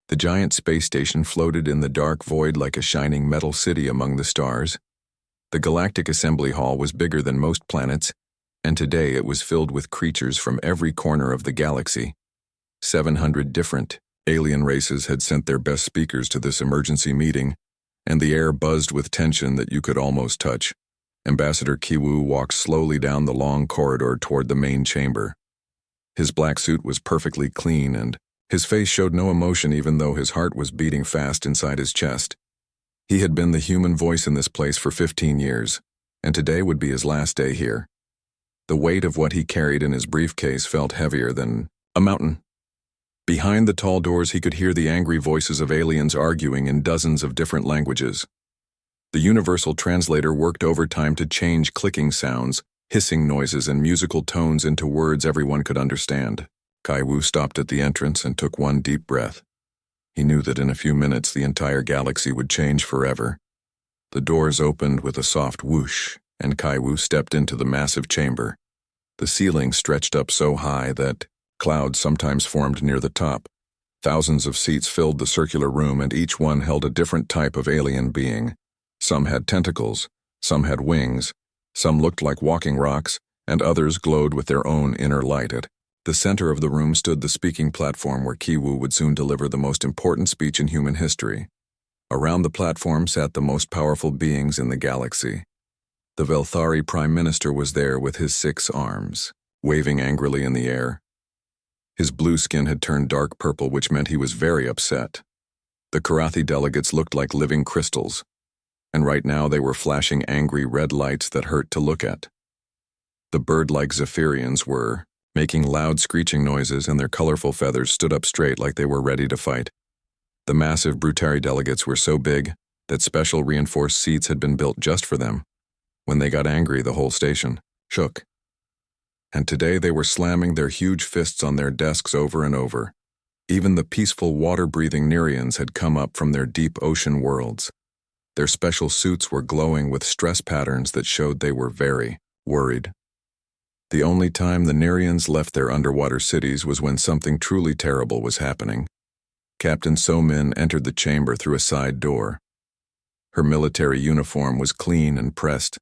The giant space station floated in the dark void like a shining metal city among the stars. The Galactic Assembly Hall was bigger than most planets, and today it was filled with creatures from every corner of the galaxy. 700 different alien races had sent their best speakers to this emergency meeting, and the air buzzed with tension that you could almost touch. Ambassador Kiwu walked slowly down the long corridor toward the main chamber. His black suit was perfectly clean, and his face showed no emotion even though his heart was beating fast inside his chest. He had been the human voice in this place for 15 years, and today would be his last day here. The weight of what he carried in his briefcase felt heavier than a mountain. Behind the tall doors he could hear the angry voices of aliens arguing in dozens of different languages. The universal translator worked overtime to change clicking sounds, hissing noises, and musical tones into words everyone could understand. Kaiwu stopped at the entrance and took one deep breath. He knew that in a few minutes the entire galaxy would change forever. The doors opened with a soft whoosh, and Kaiwu stepped into the massive chamber. The ceiling stretched up so high that clouds sometimes formed near the top. Thousands of seats filled the circular room, and each one held a different type of alien being. Some had tentacles, some had wings, some looked like walking rocks, and others glowed with their own inner light. At the center of the room stood the speaking platform where Kiwu would soon deliver the most important speech in human history. Around the platform sat the most powerful beings in the galaxy. The Velthari Prime Minister was there with his 6 arms, waving angrily in the air. His blue skin had turned dark purple, which meant he was very upset. The Karathi delegates looked like living crystals, and right now they were flashing angry red lights that hurt to look at. The bird-like Zephyrians were making loud screeching noises, and their colorful feathers stood up straight like they were ready to fight. The massive Brutari delegates were so big that special reinforced seats had been built just for them. When they got angry, the whole station shook. And today they were slamming their huge fists on their desks over and over. Even the peaceful water-breathing Nerians had come up from their deep ocean worlds. Their special suits were glowing with stress patterns that showed they were very worried. The only time the Nerians left their underwater cities was when something truly terrible was happening. Captain So-Min entered the chamber through a side door. Her military uniform was clean and pressed,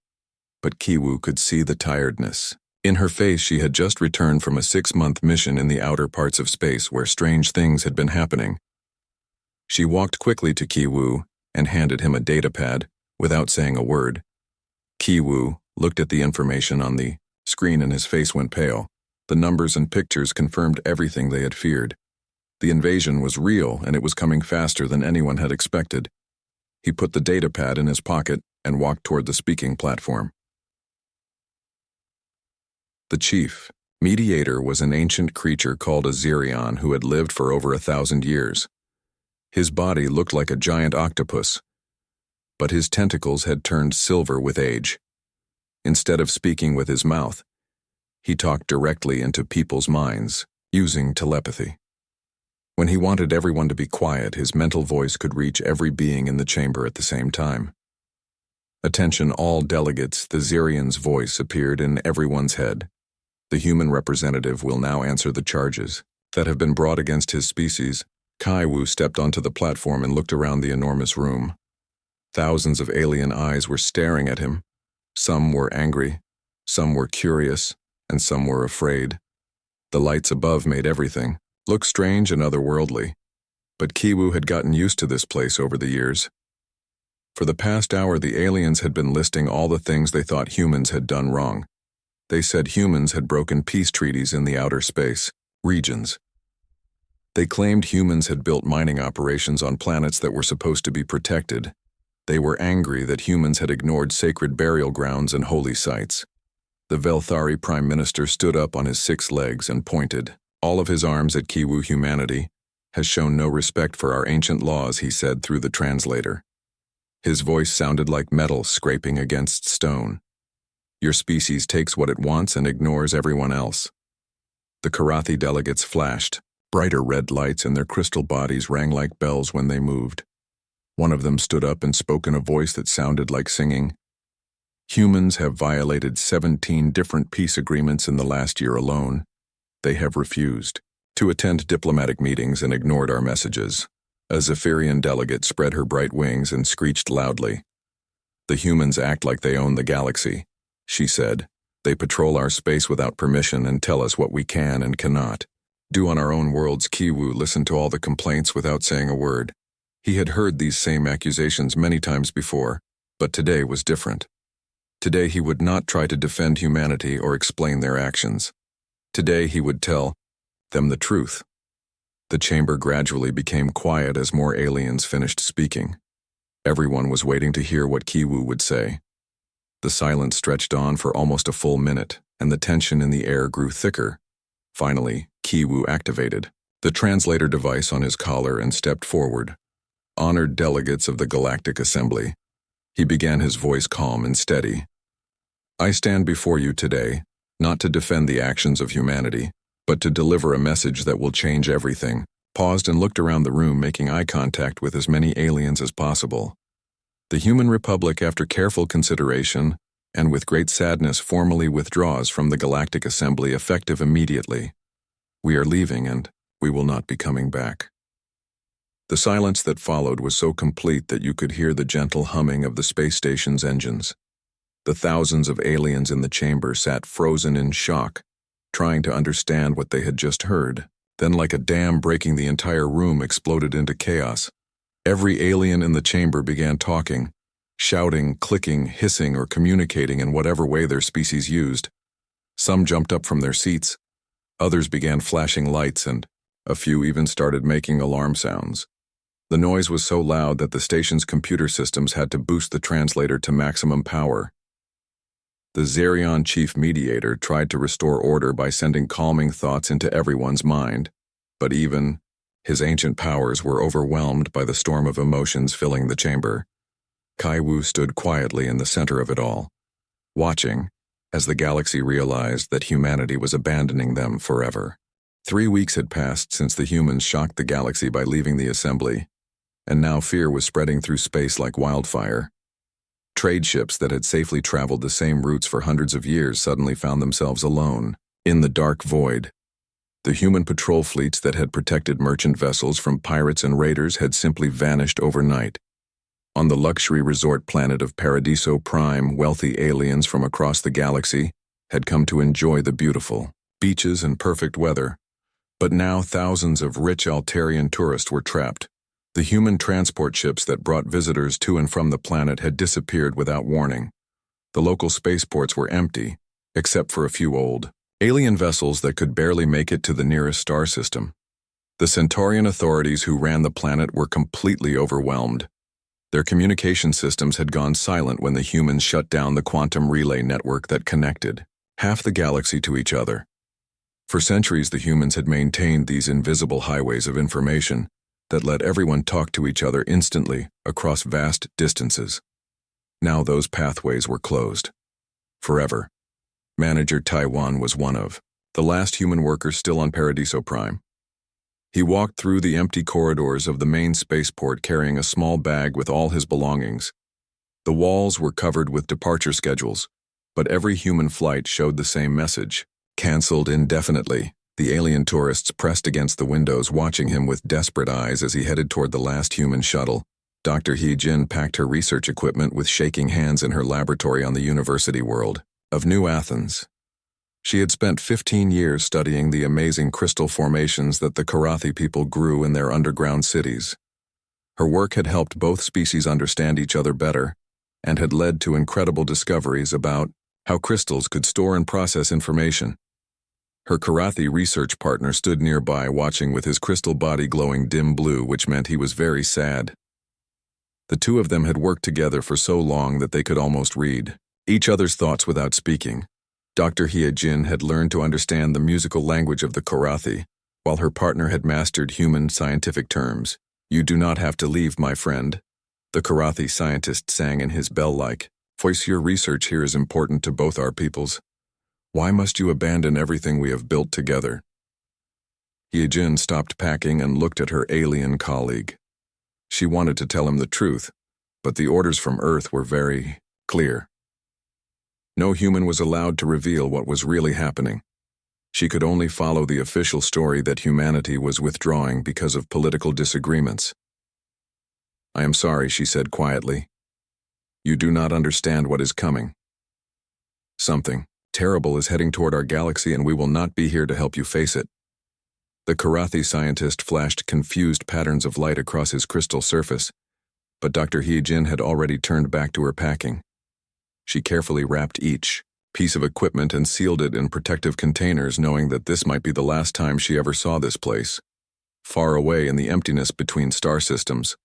but Kiwu could see the tiredness. In her face, she had just returned from a 6-month mission in the outer parts of space where strange things had been happening. She walked quickly to Kiwu and handed him a datapad without saying a word. Kiwu looked at the information on the screen and his face went pale. The numbers and pictures confirmed everything they had feared. The invasion was real, and it was coming faster than anyone had expected. He put the datapad in his pocket and walked toward the speaking platform. The chief mediator was an ancient creature called a Zirion who had lived for over 1,000 years. His body looked like a giant octopus, but his tentacles had turned silver with age. Instead of speaking with his mouth, he talked directly into people's minds, using telepathy. When he wanted everyone to be quiet, his mental voice could reach every being in the chamber at the same time. Attention all delegates, the Zirion's voice appeared in everyone's head. The human representative will now answer the charges that have been brought against his species. Kaiwu stepped onto the platform and looked around the enormous room. Thousands of alien eyes were staring at him. Some were angry, some were curious, and some were afraid. The lights above made everything look strange and otherworldly, but Kiwu had gotten used to this place over the years. For the past hour, the aliens had been listing all the things they thought humans had done wrong. They said humans had broken peace treaties in the outer space regions. They claimed humans had built mining operations on planets that were supposed to be protected. They were angry that humans had ignored sacred burial grounds and holy sites. The Velthari Prime Minister stood up on his 6 legs and pointed all of his arms at Kiwu. Humanity has shown no respect for our ancient laws, he said through the translator. His voice sounded like metal scraping against stone. Your species takes what it wants and ignores everyone else. The Karathi delegates flashed. Brighter red lights in their crystal bodies rang like bells when they moved. One of them stood up and spoke in a voice that sounded like singing. Humans have violated 17 different peace agreements in the last year alone. They have refused to attend diplomatic meetings and ignored our messages. A Zephyrian delegate spread her bright wings and screeched loudly. "The humans act like they own the galaxy," she said. "They patrol our space without permission and tell us what we can and cannot do on our own worlds." Kiwu listened to all the complaints without saying a word. He had heard these same accusations many times before, but today was different. Today he would not try to defend humanity or explain their actions. Today he would tell them the truth. The chamber gradually became quiet as more aliens finished speaking. Everyone was waiting to hear what Kiwu would say. The silence stretched on for almost a full minute, and the tension in the air grew thicker. Finally, Kiwu activated the translator device on his collar and stepped forward. "Honored delegates of the Galactic Assembly," he began, his voice calm and steady. "I stand before you today, not to defend the actions of humanity, but to deliver a message that will change everything." Paused and looked around the room, making eye contact with as many aliens as possible. "The Human Republic, after careful consideration, and with great sadness, formally withdraws from the Galactic Assembly, effective immediately. We are leaving, and we will not be coming back." The silence that followed was so complete that you could hear the gentle humming of the space station's engines. The thousands of aliens in the chamber sat frozen in shock, trying to understand what they had just heard. Then, like a dam breaking, the entire room exploded into chaos. Every alien in the chamber began talking, shouting, clicking, hissing, or communicating in whatever way their species used. Some jumped up from their seats, others began flashing lights, and a few even started making alarm sounds. The noise was so loud that the station's computer systems had to boost the translator to maximum power. The Zerion chief mediator tried to restore order by sending calming thoughts into everyone's mind, but even his ancient powers were overwhelmed by the storm of emotions filling the chamber. Kaiwu stood quietly in the center of it all, watching as the galaxy realized that humanity was abandoning them forever. 3 weeks had passed since the humans shocked the galaxy by leaving the assembly, and now fear was spreading through space like wildfire. Trade ships that had safely traveled the same routes for hundreds of years suddenly found themselves alone, in the dark void. The human patrol fleets that had protected merchant vessels from pirates and raiders had simply vanished overnight. On the luxury resort planet of Paradiso Prime, wealthy aliens from across the galaxy had come to enjoy the beautiful beaches and perfect weather. But now thousands of rich Altarian tourists were trapped. The human transport ships that brought visitors to and from the planet had disappeared without warning. The local spaceports were empty, except for a few old alien vessels that could barely make it to the nearest star system. The Centaurian authorities who ran the planet were completely overwhelmed. Their communication systems had gone silent when the humans shut down the quantum relay network that connected half the galaxy to each other. For centuries, the humans had maintained these invisible highways of information that let everyone talk to each other instantly across vast distances. Now those pathways were closed. Forever. Manager Taiwan was one of the last human workers still on Paradiso Prime. He walked through the empty corridors of the main spaceport carrying a small bag with all his belongings. The walls were covered with departure schedules, but every human flight showed the same message: canceled indefinitely. The alien tourists pressed against the windows, watching him with desperate eyes as he headed toward the last human shuttle. Dr. He-Jin packed her research equipment with shaking hands in her laboratory on the university world of New Athens. She had spent 15 years studying the amazing crystal formations that the Karathi people grew in their underground cities. Her work had helped both species understand each other better and had led to incredible discoveries about how crystals could store and process information. Her Karathi research partner stood nearby, watching with his crystal body glowing dim blue, which meant he was very sad. The two of them had worked together for so long that they could almost read each other's thoughts without speaking. Dr. He-Jin had learned to understand the musical language of the Karathi, while her partner had mastered human scientific terms. "You do not have to leave, my friend," the Karathi scientist sang in his bell-like voice. "Your research here is important to both our peoples. Why must you abandon everything we have built together?" He-Jin stopped packing and looked at her alien colleague. She wanted to tell him the truth, but the orders from Earth were very clear. No human was allowed to reveal what was really happening. She could only follow the official story that humanity was withdrawing because of political disagreements. "I am sorry," she said quietly. "You do not understand what is coming. Something terrible is heading toward our galaxy, and we will not be here to help you face it." The Karathi scientist flashed confused patterns of light across his crystal surface, but Dr. He-Jin had already turned back to her packing. She carefully wrapped each piece of equipment and sealed it in protective containers, knowing that this might be the last time she ever saw this place, far away in the emptiness between star systems.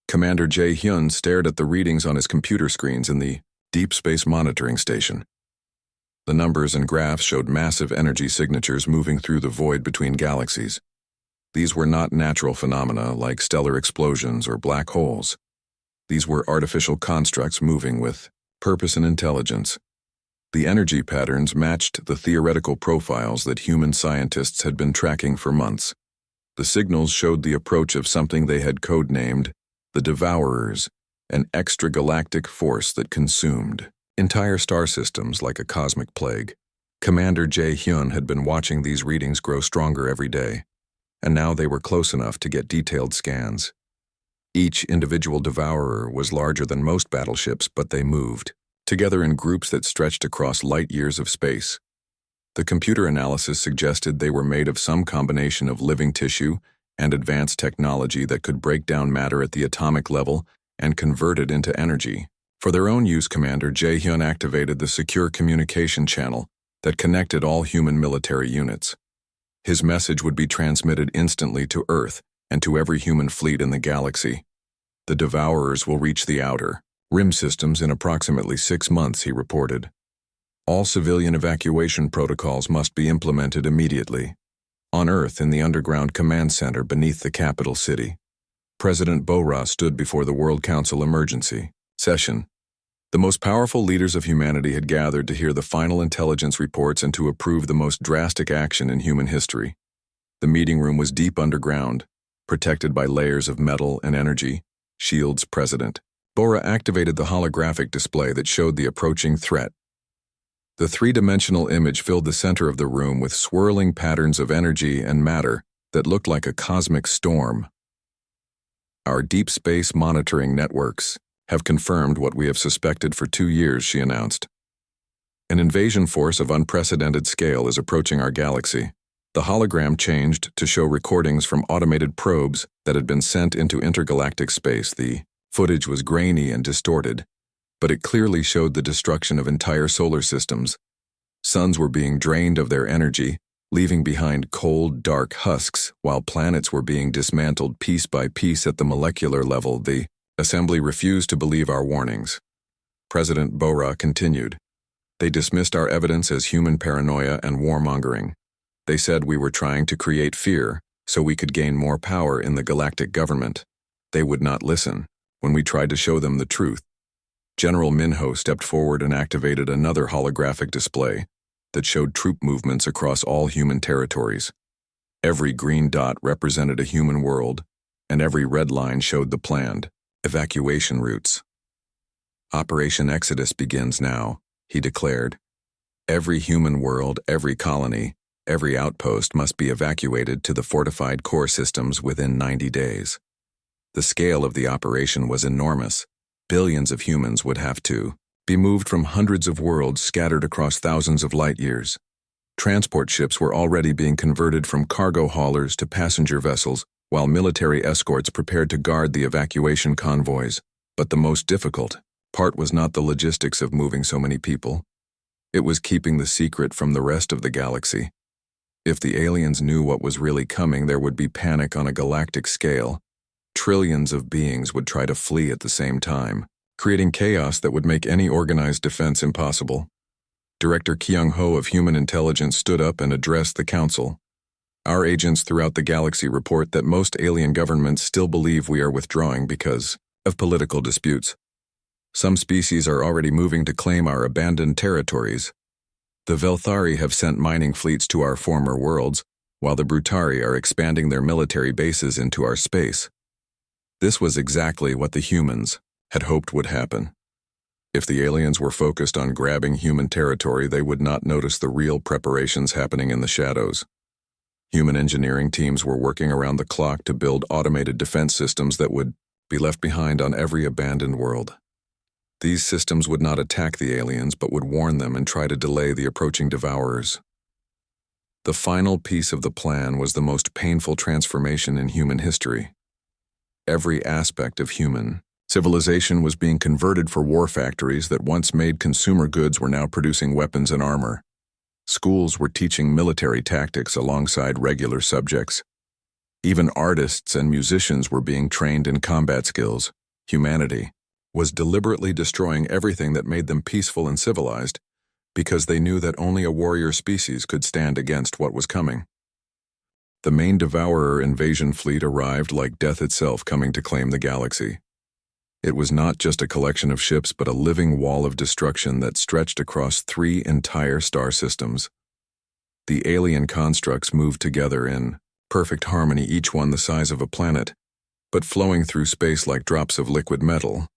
Commander Jae-hyun stared at the readings on his computer screens in the Deep Space Monitoring Station. The numbers and graphs showed massive energy signatures moving through the void between galaxies. These were not natural phenomena like stellar explosions or black holes. These were artificial constructs moving with purpose and intelligence. The energy patterns matched the theoretical profiles that human scientists had been tracking for months. The signals showed the approach of something they had codenamed the Devourers, an extragalactic force that consumed entire star systems like a cosmic plague. Commander Jae-hyun had been watching these readings grow stronger every day, and now they were close enough to get detailed scans. Each individual Devourer was larger than most battleships, but they moved together in groups that stretched across light years of space. The computer analysis suggested they were made of some combination of living tissue and advanced technology that could break down matter at the atomic level and convert it into energy. For their own use, Commander Jae-hyun activated the secure communication channel that connected all human military units. His message would be transmitted instantly to Earth and to every human fleet in the galaxy. The Devourers will reach the outer rim systems in approximately 6 months, he reported. All civilian evacuation protocols must be implemented immediately. On Earth, in the underground command center beneath the capital city, President Bora stood before the World Council Emergency Session. The most powerful leaders of humanity had gathered to hear the final intelligence reports and to approve the most drastic action in human history. The meeting room was deep underground, protected by layers of metal and energy shields. President Bora activated the holographic display that showed the approaching threat. The three-dimensional image filled the center of the room with swirling patterns of energy and matter that looked like a cosmic storm. "Our deep space monitoring networks have confirmed what we have suspected for 2 years," she announced. "An invasion force of unprecedented scale is approaching our galaxy." The hologram changed to show recordings from automated probes that had been sent into intergalactic space. The footage was grainy and distorted, but it clearly showed the destruction of entire solar systems. Suns were being drained of their energy, leaving behind cold, dark husks, while planets were being dismantled piece by piece at the molecular level. The Assembly refused to believe our warnings. President Bora continued. "They dismissed our evidence as human paranoia and warmongering. They said we were trying to create fear so we could gain more power in the galactic government. They would not listen when we tried to show them the truth." General Minho stepped forward and activated another holographic display that showed troop movements across all human territories. Every green dot represented a human world, and every red line showed the planned evacuation routes. "Operation Exodus begins now," he declared. "Every human world, every colony, every outpost must be evacuated to the fortified core systems within 90 days. The scale of the operation was enormous. Billions of humans would have to be moved from hundreds of worlds scattered across thousands of light years. Transport ships were already being converted from cargo haulers to passenger vessels, while military escorts prepared to guard the evacuation convoys. But the most difficult part was not the logistics of moving so many people. It was keeping the secret from the rest of the galaxy. If the aliens knew what was really coming, there would be panic on a galactic scale. Trillions of beings would try to flee at the same time, creating chaos that would make any organized defense impossible. Director Kyung-ho of Human Intelligence stood up and addressed the council. "Our agents throughout the galaxy report that most alien governments still believe we are withdrawing because of political disputes. Some species are already moving to claim our abandoned territories. The Velthari have sent mining fleets to our former worlds, while the Brutari are expanding their military bases into our space." This was exactly what the humans had hoped would happen. If the aliens were focused on grabbing human territory, they would not notice the real preparations happening in the shadows. Human engineering teams were working around the clock to build automated defense systems that would be left behind on every abandoned world. These systems would not attack the aliens but would warn them and try to delay the approaching devourers. The final piece of the plan was the most painful transformation in human history. Every aspect of human civilization was being converted for war factories that once made consumer goods were now producing weapons and armor. Schools were teaching military tactics alongside regular subjects. Even artists and musicians were being trained in combat skills. Humanity was deliberately destroying everything that made them peaceful and civilized, because they knew that only a warrior species could stand against what was coming. The main Devourer invasion fleet arrived like death itself coming to claim the galaxy. It was not just a collection of ships but a living wall of destruction that stretched across 3 entire star systems. The alien constructs moved together in perfect harmony, each one the size of a planet, but flowing through space like drops of liquid metal.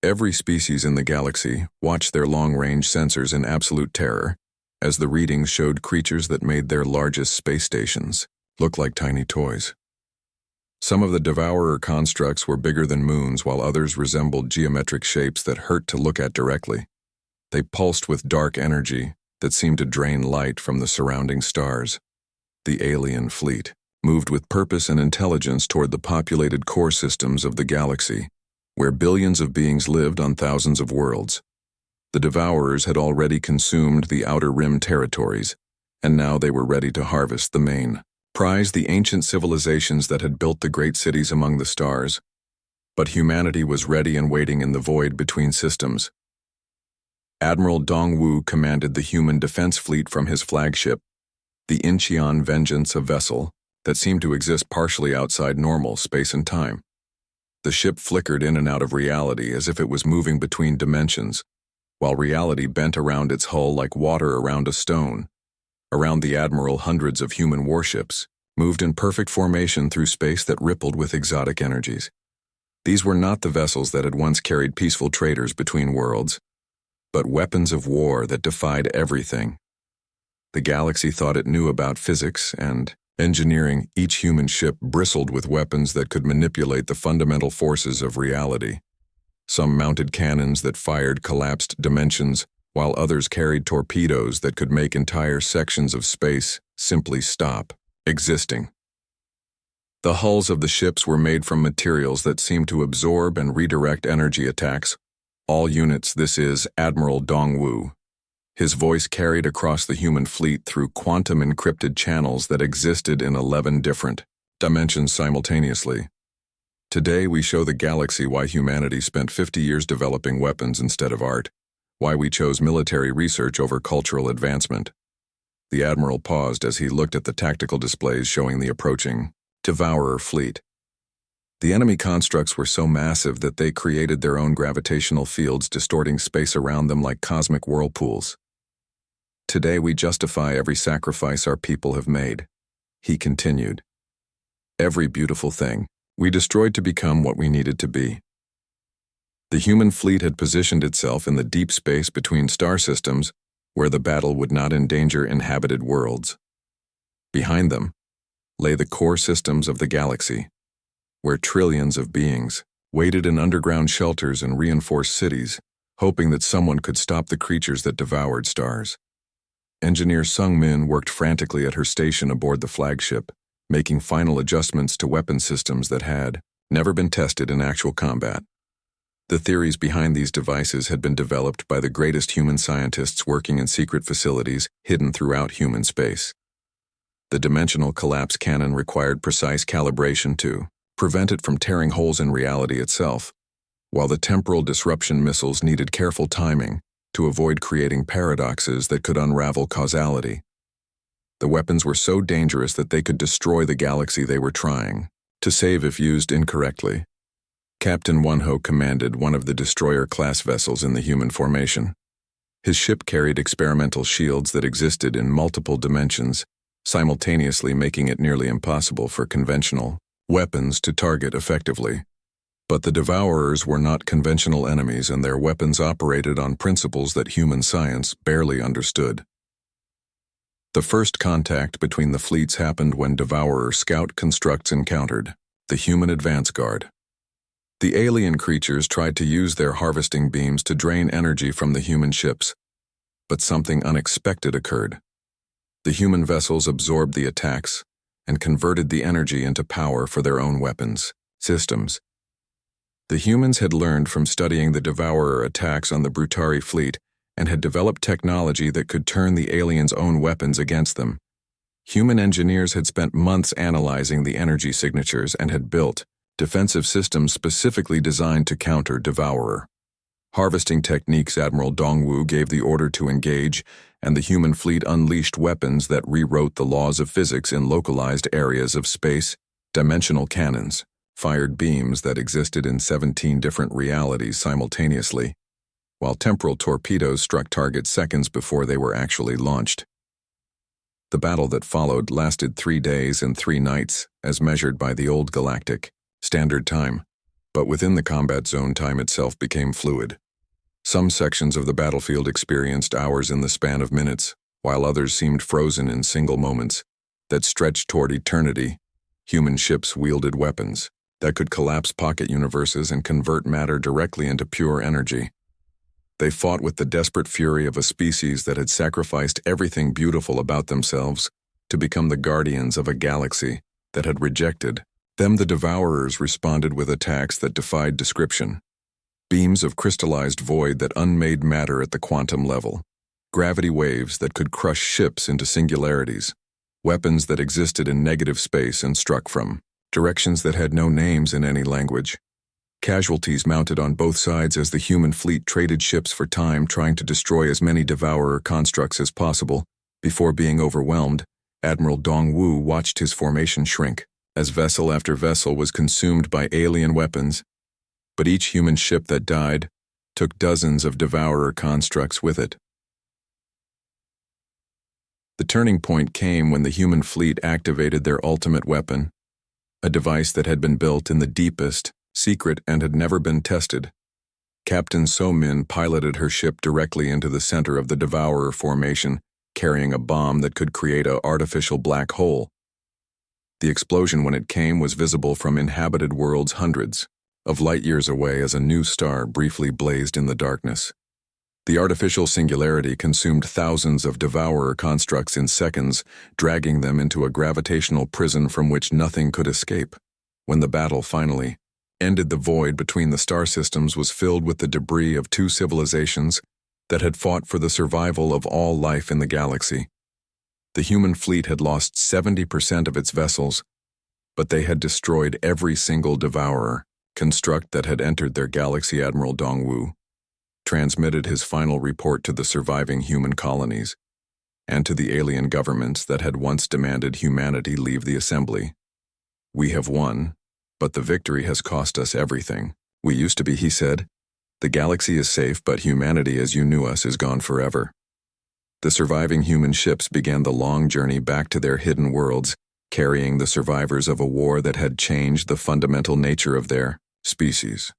Every species in the galaxy watched their long-range sensors in absolute terror, as the readings showed creatures that made their largest space stations look like tiny toys. Some of the Devourer constructs were bigger than moons, while others resembled geometric shapes that hurt to look at directly. They pulsed with dark energy that seemed to drain light from the surrounding stars. The alien fleet moved with purpose and intelligence toward the populated core systems of the galaxy, where billions of beings lived on thousands of worlds. The Devourers had already consumed the outer rim territories, and now they were ready to harvest the main prize, the ancient civilizations that had built the great cities among the stars. But humanity was ready and waiting in the void between systems. Admiral Dongwu commanded the human defense fleet from his flagship, the Incheon Vengeance, a vessel that seemed to exist partially outside normal space and time. The ship flickered in and out of reality as if it was moving between dimensions, while reality bent around its hull like water around a stone. Around the Admiral, hundreds of human warships moved in perfect formation through space that rippled with exotic energies. These were not the vessels that had once carried peaceful traders between worlds, but weapons of war that defied everything. The galaxy thought it knew about physics and engineering. Each human ship bristled with weapons that could manipulate the fundamental forces of reality. Some mounted cannons that fired collapsed dimensions, while others carried torpedoes that could make entire sections of space simply stop existing. The hulls of the ships were made from materials that seemed to absorb and redirect energy attacks. All units, this is Admiral Dongwu. His voice carried across the human fleet through quantum-encrypted channels that existed in 11 different dimensions simultaneously. Today we show the galaxy why humanity spent 50 years developing weapons instead of art, why we chose military research over cultural advancement. The Admiral paused as he looked at the tactical displays showing the approaching Devourer fleet. The enemy constructs were so massive that they created their own gravitational fields, distorting space around them like cosmic whirlpools. Today we justify every sacrifice our people have made, he continued. Every beautiful thing we destroyed to become what we needed to be. The human fleet had positioned itself in the deep space between star systems where the battle would not endanger inhabited worlds. Behind them lay the core systems of the galaxy, where trillions of beings waited in underground shelters and reinforced cities, hoping that someone could stop the creatures that devoured stars. Engineer Sung Min worked frantically at her station aboard the flagship, making final adjustments to weapon systems that had never been tested in actual combat. The theories behind these devices had been developed by the greatest human scientists working in secret facilities hidden throughout human space. The dimensional collapse cannon required precise calibration to prevent it from tearing holes in reality itself, while the temporal disruption missiles needed careful timing to avoid creating paradoxes that could unravel causality. The weapons were so dangerous that they could destroy the galaxy they were trying to save if used incorrectly. Captain Wonho commanded one of the destroyer-class vessels in the human formation. His ship carried experimental shields that existed in multiple dimensions, simultaneously making it nearly impossible for conventional weapons to target effectively. But the Devourers were not conventional enemies, and their weapons operated on principles that human science barely understood. The first contact between the fleets happened when Devourer scout constructs encountered the human advance guard. The alien creatures tried to use their harvesting beams to drain energy from the human ships, but something unexpected occurred. The human vessels absorbed the attacks and converted the energy into power for their own weapons systems. The humans had learned from studying the Devourer attacks on the Brutari fleet and had developed technology that could turn the aliens' own weapons against them. Human engineers had spent months analyzing the energy signatures and had built defensive systems specifically designed to counter Devourer. Harvesting techniques. Admiral Dongwu gave the order to engage, and the human fleet unleashed weapons that rewrote the laws of physics in localized areas of space. Dimensional cannons fired beams that existed in 17 different realities simultaneously, while temporal torpedoes struck targets seconds before they were actually launched. The battle that followed lasted 3 days and 3 nights, as measured by the old galactic standard time, but within the combat zone time itself became fluid. Some sections of the battlefield experienced hours in the span of minutes, while others seemed frozen in single moments that stretched toward eternity. Human ships wielded weapons that could collapse pocket universes and convert matter directly into pure energy. They fought with the desperate fury of a species that had sacrificed everything beautiful about themselves to become the guardians of a galaxy that had rejected them. The Devourers responded with attacks that defied description. Beams of crystallized void that unmade matter at the quantum level. Gravity waves that could crush ships into singularities. Weapons that existed in negative space and struck from directions that had no names in any language. Casualties mounted on both sides as the human fleet traded ships for time, trying to destroy as many Devourer constructs as possible. Before being overwhelmed, Admiral Dongwu watched his formation shrink, as vessel after vessel was consumed by alien weapons. But each human ship that died took dozens of Devourer constructs with it. The turning point came when the human fleet activated their ultimate weapon, a device that had been built in the deepest secret and had never been tested. Captain So Min piloted her ship directly into the center of the Devourer formation, carrying a bomb that could create an artificial black hole. The explosion, when it came, was visible from inhabited worlds hundreds of light years away as a new star briefly blazed in the darkness. The artificial singularity consumed thousands of Devourer constructs in seconds, dragging them into a gravitational prison from which nothing could escape. When the battle finally ended, the void between the star systems was filled with the debris of 2 civilizations that had fought for the survival of all life in the galaxy. The human fleet had lost 70% of its vessels, but they had destroyed every single Devourer construct that had entered their galaxy. Admiral Dongwu transmitted his final report to the surviving human colonies and to the alien governments that had once demanded humanity leave the assembly. "We have won, but the victory has cost us everything. We used to be," he said. "The galaxy is safe, but humanity as you knew us is gone forever." The surviving human ships began the long journey back to their hidden worlds, carrying the survivors of a war that had changed the fundamental nature of their species.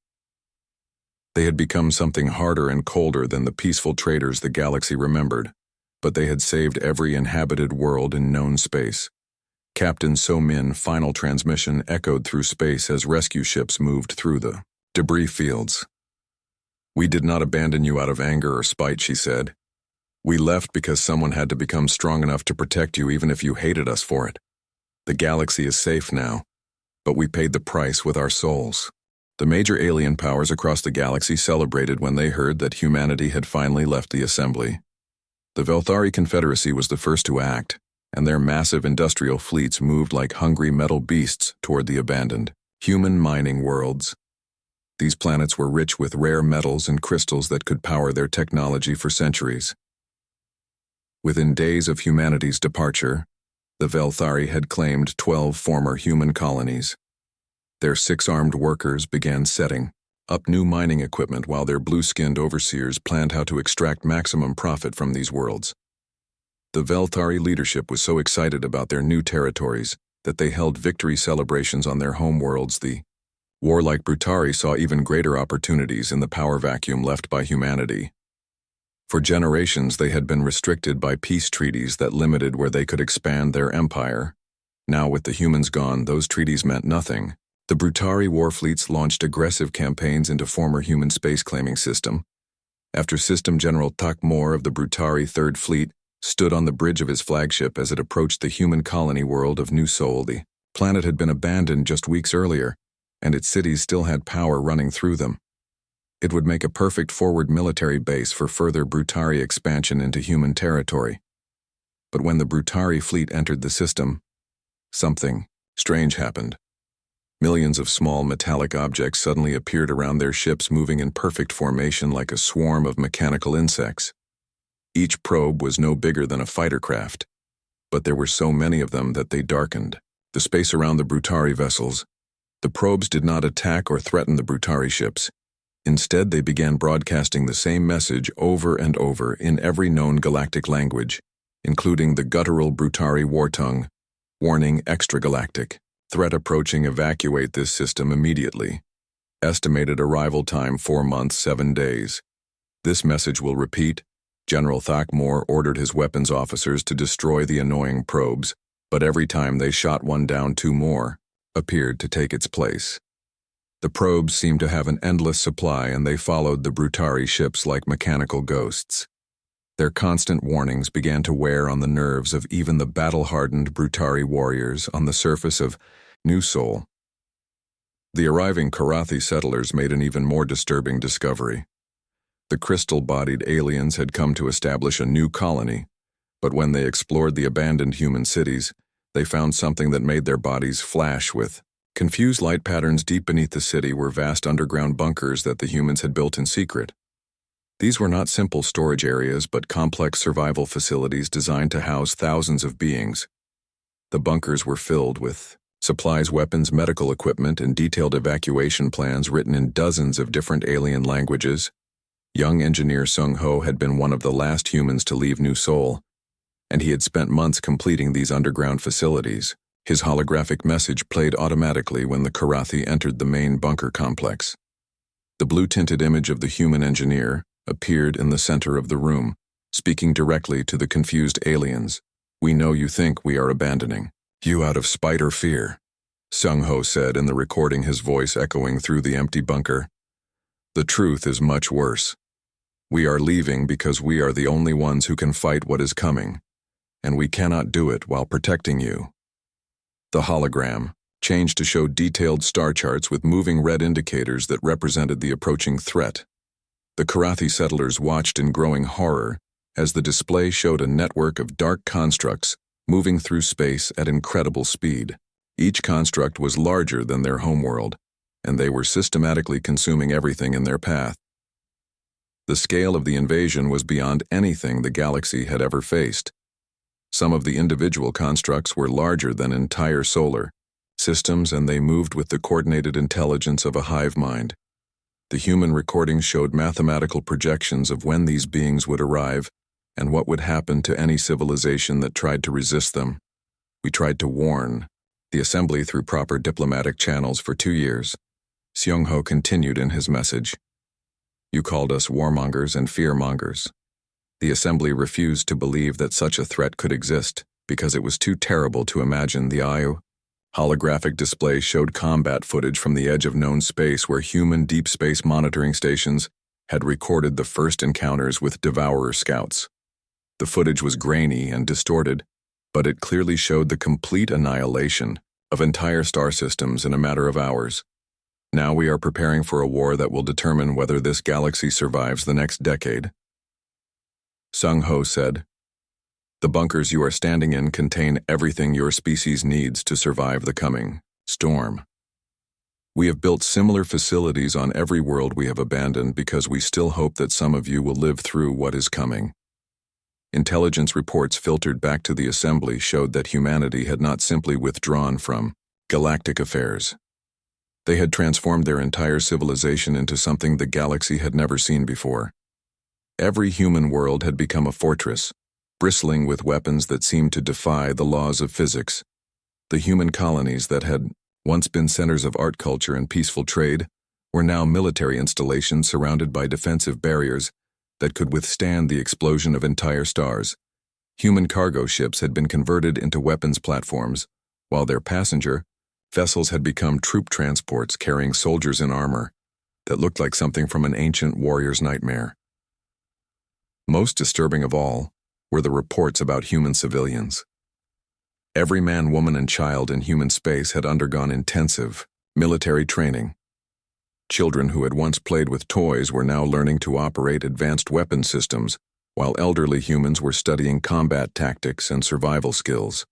They had become something harder and colder than the peaceful traders the galaxy remembered, but they had saved every inhabited world in known space. Captain So Min's final transmission echoed through space as rescue ships moved through the debris fields. "We did not abandon you out of anger or spite," she said. "We left because someone had to become strong enough to protect you even if you hated us for it. The galaxy is safe now, but we paid the price with our souls." The major alien powers across the galaxy celebrated when they heard that humanity had finally left the assembly. The Velthari Confederacy was the first to act, and their massive industrial fleets moved like hungry metal beasts toward the abandoned human mining worlds. These planets were rich with rare metals and crystals that could power their technology for centuries. Within days of humanity's departure, the Velthari had claimed 12 former human colonies. Their 6-armed workers began setting up new mining equipment while their blue-skinned overseers planned how to extract maximum profit from these worlds. The Velthari leadership was so excited about their new territories that they held victory celebrations on their home worlds. The warlike Brutari saw even greater opportunities in the power vacuum left by humanity. For generations, they had been restricted by peace treaties that limited where they could expand their empire. Now, with the humans gone, those treaties meant nothing. The Brutari warfleets launched aggressive campaigns into former human space-claiming system. After System General Takmor of the Brutari Third Fleet stood on the bridge of his flagship as it approached the human colony world of New Sol, the planet had been abandoned just weeks earlier, and its cities still had power running through them. It would make a perfect forward military base for further Brutari expansion into human territory. But when the Brutari fleet entered the system, something strange happened. Millions of small metallic objects suddenly appeared around their ships, moving in perfect formation like a swarm of mechanical insects. Each probe was no bigger than a fighter craft, but there were so many of them that they darkened the space around the Brutari vessels. The probes did not attack or threaten the Brutari ships. Instead, they began broadcasting the same message over and over in every known galactic language, including the guttural Brutari war tongue. Warning: extragalactic. Threat approaching. Evacuate this system immediately. Estimated arrival time 4 months, 7 days. This message will repeat. General Thakmor ordered his weapons officers to destroy the annoying probes, but every time they shot one down, 2 more appeared to take its place. The probes seemed to have an endless supply, and they followed the Brutari ships like mechanical ghosts. Their constant warnings began to wear on the nerves of even the battle-hardened Brutari warriors on the surface of New Sol. The arriving Karathi settlers made an even more disturbing discovery. The crystal-bodied aliens had come to establish a new colony, but when they explored the abandoned human cities, they found something that made their bodies flash with confused light patterns. Deep beneath the city were vast underground bunkers that the humans had built in secret. These were not simple storage areas, but complex survival facilities designed to house thousands of beings. The bunkers were filled with supplies, weapons, medical equipment, and detailed evacuation plans written in dozens of different alien languages. Young engineer Sung Ho had been one of the last humans to leave New Sol, and he had spent months completing these underground facilities. His holographic message played automatically when the Karathi entered the main bunker complex. The blue-tinted image of the human engineer appeared in the center of the room, speaking directly to the confused aliens. "We know you think we are abandoning you out of spite or fear," Sung Ho said in the recording, his voice echoing through the empty bunker. "The truth is much worse. We are leaving because we are the only ones who can fight what is coming, and we cannot do it while protecting you." The hologram changed to show detailed star charts with moving red indicators that represented the approaching threat. The Karathi settlers watched in growing horror as the display showed a network of dark constructs moving through space at incredible speed. Each construct was larger than their homeworld, and they were systematically consuming everything in their path. The scale of the invasion was beyond anything the galaxy had ever faced. Some of the individual constructs were larger than entire solar systems, and they moved with the coordinated intelligence of a hive mind. The human recordings showed mathematical projections of when these beings would arrive and what would happen to any civilization that tried to resist them. "We tried to warn the assembly through proper diplomatic channels for 2 years. Sung Ho continued in his message. "You called us warmongers and fearmongers. The assembly refused to believe that such a threat could exist because it was too terrible to imagine." The holographic display showed combat footage from the edge of known space where human deep space monitoring stations had recorded the first encounters with Devourer scouts. The footage was grainy and distorted, but it clearly showed the complete annihilation of entire star systems in a matter of hours. "Now we are preparing for a war that will determine whether this galaxy survives the next decade," Sung Ho said. "The bunkers you are standing in contain everything your species needs to survive the coming storm. We have built similar facilities on every world we have abandoned because we still hope that some of you will live through what is coming." Intelligence reports filtered back to the assembly showed that humanity had not simply withdrawn from galactic affairs. They had transformed their entire civilization into something the galaxy had never seen before. Every human world had become a fortress, bristling with weapons that seemed to defy the laws of physics. The human colonies that had once been centers of art, culture, and peaceful trade were now military installations surrounded by defensive barriers that could withstand the explosion of entire stars. Human cargo ships had been converted into weapons platforms, while their passenger, Vessels had become troop transports carrying soldiers in armor that looked like something from an ancient warrior's nightmare. Most disturbing of all were the reports about human civilians. Every man, woman, and child in human space had undergone intensive military training. Children who had once played with toys were now learning to operate advanced weapon systems, while elderly humans were studying combat tactics and survival skills.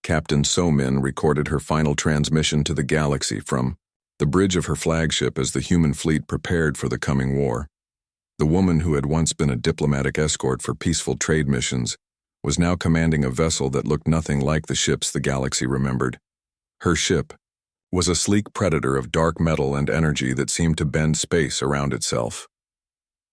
Captain So-Min recorded her final transmission to the galaxy from the bridge of her flagship as the human fleet prepared for the coming war. The woman who had once been a diplomatic escort for peaceful trade missions was now commanding a vessel that looked nothing like the ships the galaxy remembered. Her ship was a sleek predator of dark metal and energy that seemed to bend space around itself.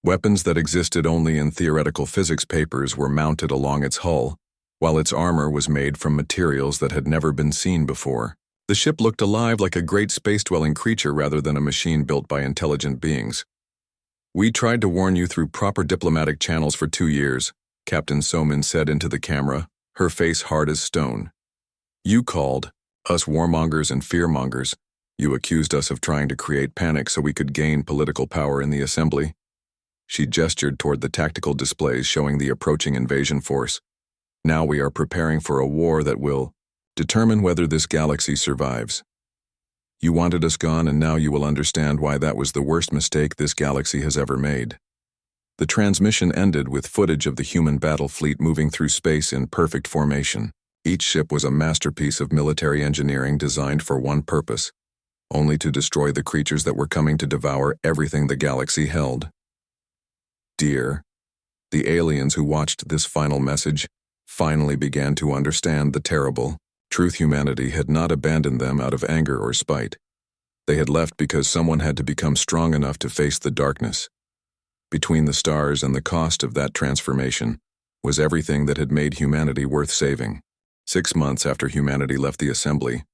Weapons that existed only in theoretical physics papers were mounted along its hull, while its armor was made from materials that had never been seen before. The ship looked alive, like a great space-dwelling creature rather than a machine built by intelligent beings. "We tried to warn you through proper diplomatic channels for 2 years," Captain So-Min said into the camera, her face hard as stone. "You called us warmongers and fearmongers. You accused us of trying to create panic so we could gain political power in the assembly." She gestured toward the tactical displays showing the approaching invasion force. "Now we are preparing for a war that will determine whether this galaxy survives. You wanted us gone, and now you will understand why that was the worst mistake this galaxy has ever made." The transmission ended with footage of the human battle fleet moving through space in perfect formation. Each ship was a masterpiece of military engineering designed for one purpose, only to destroy the creatures that were coming to devour everything the galaxy held. Dear, the aliens who watched this final message finally began to understand the terrible truth. Humanity had not abandoned them out of anger or spite. They had left because someone had to become strong enough to face the darkness. Between the stars and the cost of that transformation was everything that had made humanity worth saving. 6 months after humanity left the assembly,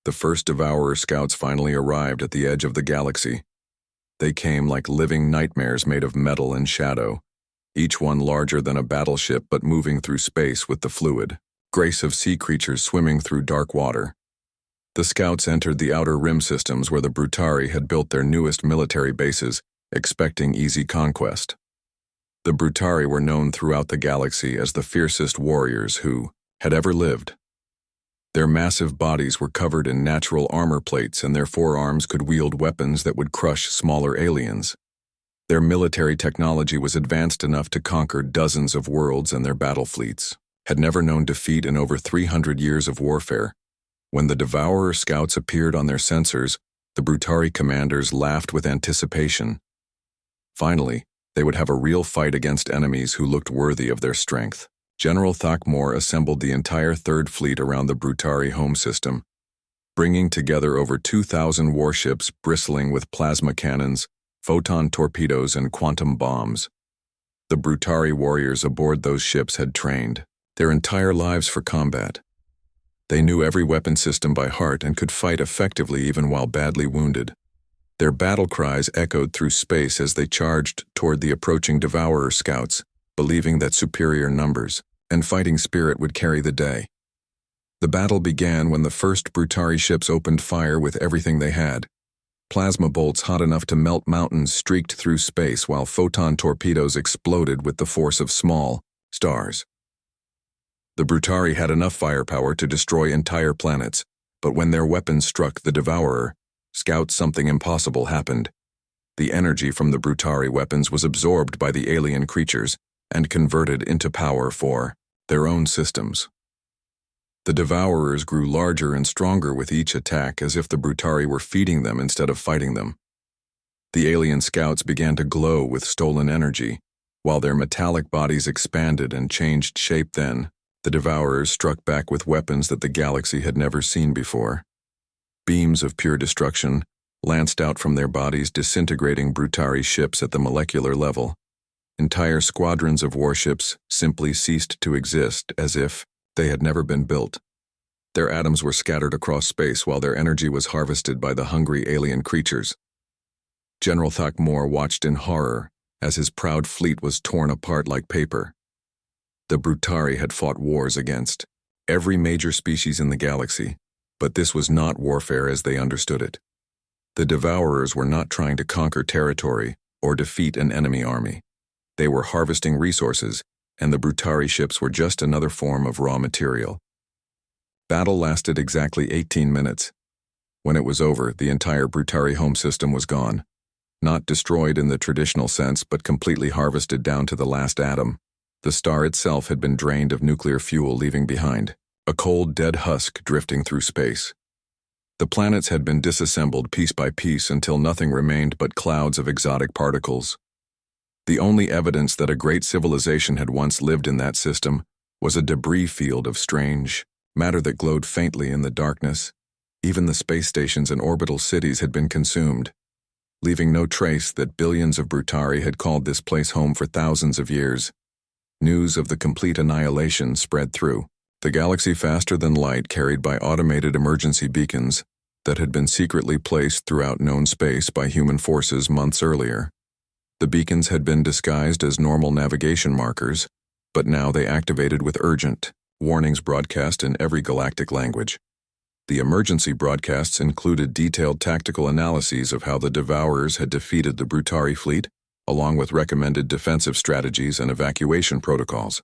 the first Devourer scouts finally arrived at the edge of the galaxy. They came like living nightmares made of metal and shadow, each one larger than a battleship but moving through space with the fluid grace of sea creatures swimming through dark water. The scouts entered the outer rim systems where the Brutari had built their newest military bases, expecting easy conquest. The Brutari were known throughout the galaxy as the fiercest warriors who had ever lived. Their massive bodies were covered in natural armor plates, and their forearms could wield weapons that would crush smaller aliens. Their military technology was advanced enough to conquer dozens of worlds, and their battle fleets had never known defeat in over 300 years of warfare. When the Devourer scouts appeared on their sensors, the Brutari commanders laughed with anticipation. Finally, they would have a real fight against enemies who looked worthy of their strength. General Thakmor assembled the entire Third Fleet around the Brutari home system, bringing together over 2,000 warships bristling with plasma cannons, photon torpedoes, and quantum bombs. The Brutari warriors aboard those ships had trained their entire lives for combat. They knew every weapon system by heart and could fight effectively even while badly wounded. Their battle cries echoed through space as they charged toward the approaching Devourer scouts, believing that superior numbers and fighting spirit would carry the day. The battle began when the first Brutari ships opened fire with everything they had. Plasma bolts hot enough to melt mountains streaked through space, while photon torpedoes exploded with the force of small stars. The Brutari had enough firepower to destroy entire planets, but when their weapons struck the Devourer scouts, something impossible happened. The energy from the Brutari weapons was absorbed by the alien creatures and converted into power for their own systems. The Devourers grew larger and stronger with each attack, as if the Brutari were feeding them instead of fighting them. The alien scouts began to glow with stolen energy, while their metallic bodies expanded and changed shape. Then, the Devourers struck back with weapons that the galaxy had never seen before. Beams of pure destruction lanced out from their bodies, disintegrating Brutari ships at the molecular level. Entire squadrons of warships simply ceased to exist, as if they had never been built. Their atoms were scattered across space while their energy was harvested by the hungry alien creatures. General Thakmor watched in horror as his proud fleet was torn apart like paper. The Brutari had fought wars against every major species in the galaxy, But this was not warfare as they understood it. The Devourers were not trying to conquer territory or defeat an enemy army. They were harvesting resources, and the Brutari ships were just another form of raw material. Battle lasted exactly 18 minutes. When it was over, the entire Brutari home system was gone. Not destroyed in the traditional sense, but completely harvested down to the last atom. The star itself had been drained of nuclear fuel, leaving behind a cold, dead husk drifting through space. The planets had been disassembled piece by piece until nothing remained but clouds of exotic particles. The only evidence that a great civilization had once lived in that system was a debris field of strange matter that glowed faintly in the darkness. Even the space stations and orbital cities had been consumed, leaving no trace that billions of Brutari had called this place home for thousands of years. News of the complete annihilation spread through the galaxy faster than light, carried by automated emergency beacons that had been secretly placed throughout known space by human forces months earlier. The beacons had been disguised as normal navigation markers, but now they activated with urgent warnings broadcast in every galactic language. The emergency broadcasts included detailed tactical analyses of how the Devourers had defeated the Brutari fleet, along with recommended defensive strategies and evacuation protocols.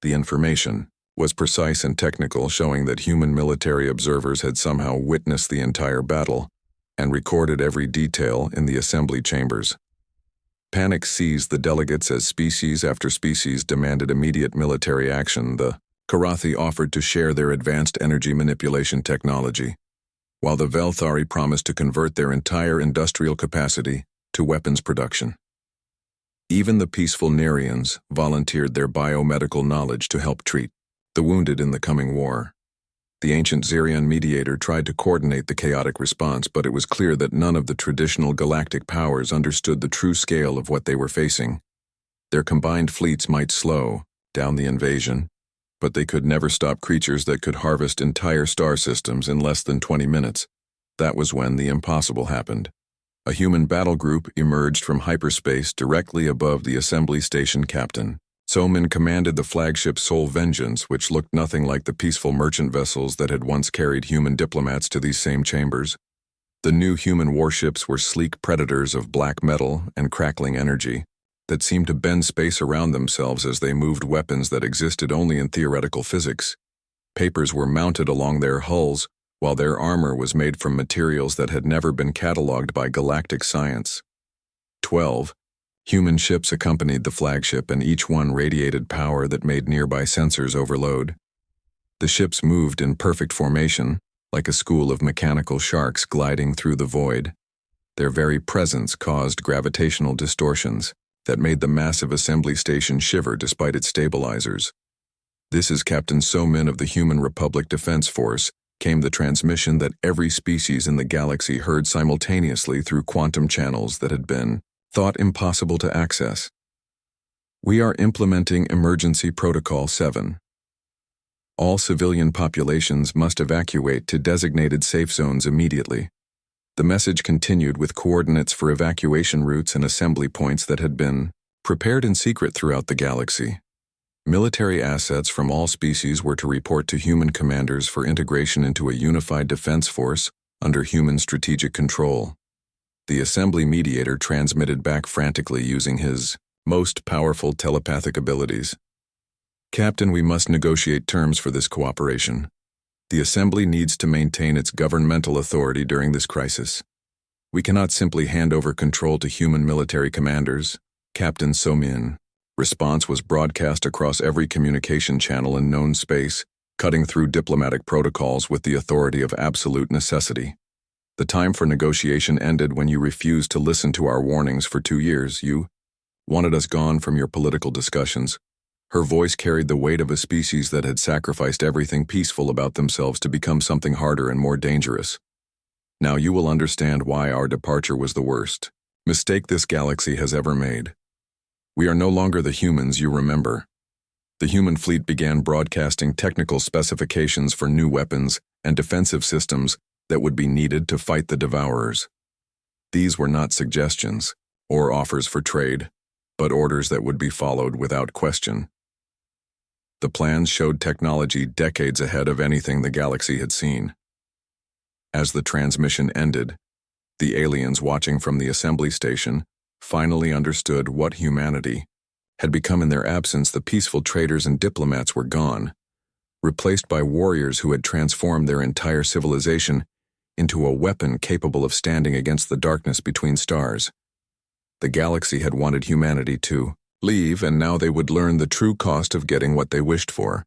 The information was precise and technical, showing that human military observers had somehow witnessed the entire battle and recorded every detail in the assembly chambers. Panic seized the delegates as species after species demanded immediate military action. The Karathi offered to share their advanced energy manipulation technology, while the Velthari promised to convert their entire industrial capacity to weapons production. Even the peaceful Nerians volunteered their biomedical knowledge to help treat the wounded in the coming war. The ancient Xerion mediator tried to coordinate the chaotic response, but it was clear that none of the traditional galactic powers understood the true scale of what they were facing. Their combined fleets might slow down the invasion, but they could never stop creatures that could harvest entire star systems in less than 20 minutes. That was when the impossible happened. A human battle group emerged from hyperspace directly above the assembly station captain. Somin commanded the flagship Soul Vengeance, which looked nothing like the peaceful merchant vessels that had once carried human diplomats to these same chambers. The new human warships were sleek predators of black metal and crackling energy that seemed to bend space around themselves as they moved weapons that existed only in theoretical physics. Papers were mounted along their hulls, while their armor was made from materials that had never been catalogued by galactic science. 12 human ships accompanied the flagship, and each one radiated power that made nearby sensors overload. The ships moved in perfect formation, like a school of mechanical sharks gliding through the void. Their very presence caused gravitational distortions that made the massive assembly station shiver despite its stabilizers. "This is Captain Somin of the Human Republic Defense Force," came the transmission that every species in the galaxy heard simultaneously through quantum channels that had been thought impossible to access. "We are implementing Emergency Protocol 7. All civilian populations must evacuate to designated safe zones immediately." The message continued with coordinates for evacuation routes and assembly points that had been prepared in secret throughout the galaxy. Military assets from all species were to report to human commanders for integration into a unified defense force under human strategic control. The assembly mediator transmitted back frantically using his most powerful telepathic abilities. "Captain, we must negotiate terms for this cooperation. The assembly needs to maintain its governmental authority during this crisis. We cannot simply hand over control to human military commanders." Captain Somin. Response was broadcast across every communication channel in known space, cutting through diplomatic protocols with the authority of absolute necessity. "The time for negotiation ended when you refused to listen to our warnings for 2 years. You wanted us gone from your political discussions." Her voice carried the weight of a species that had sacrificed everything peaceful about themselves to become something harder and more dangerous. "Now you will understand why our departure was the worst mistake this galaxy has ever made. We are no longer the humans you remember." The human fleet began broadcasting technical specifications for new weapons and defensive systems that would be needed to fight the Devourers. These were not suggestions or offers for trade, but orders that would be followed without question. The plans showed technology decades ahead of anything the galaxy had seen. As the transmission ended, the aliens watching from the assembly station finally understood what humanity had become. In their absence, the peaceful traders and diplomats were gone, replaced by warriors who had transformed their entire civilization into a weapon capable of standing against the darkness between stars. The galaxy had wanted humanity to leave, and now they would learn the true cost of getting what they wished for.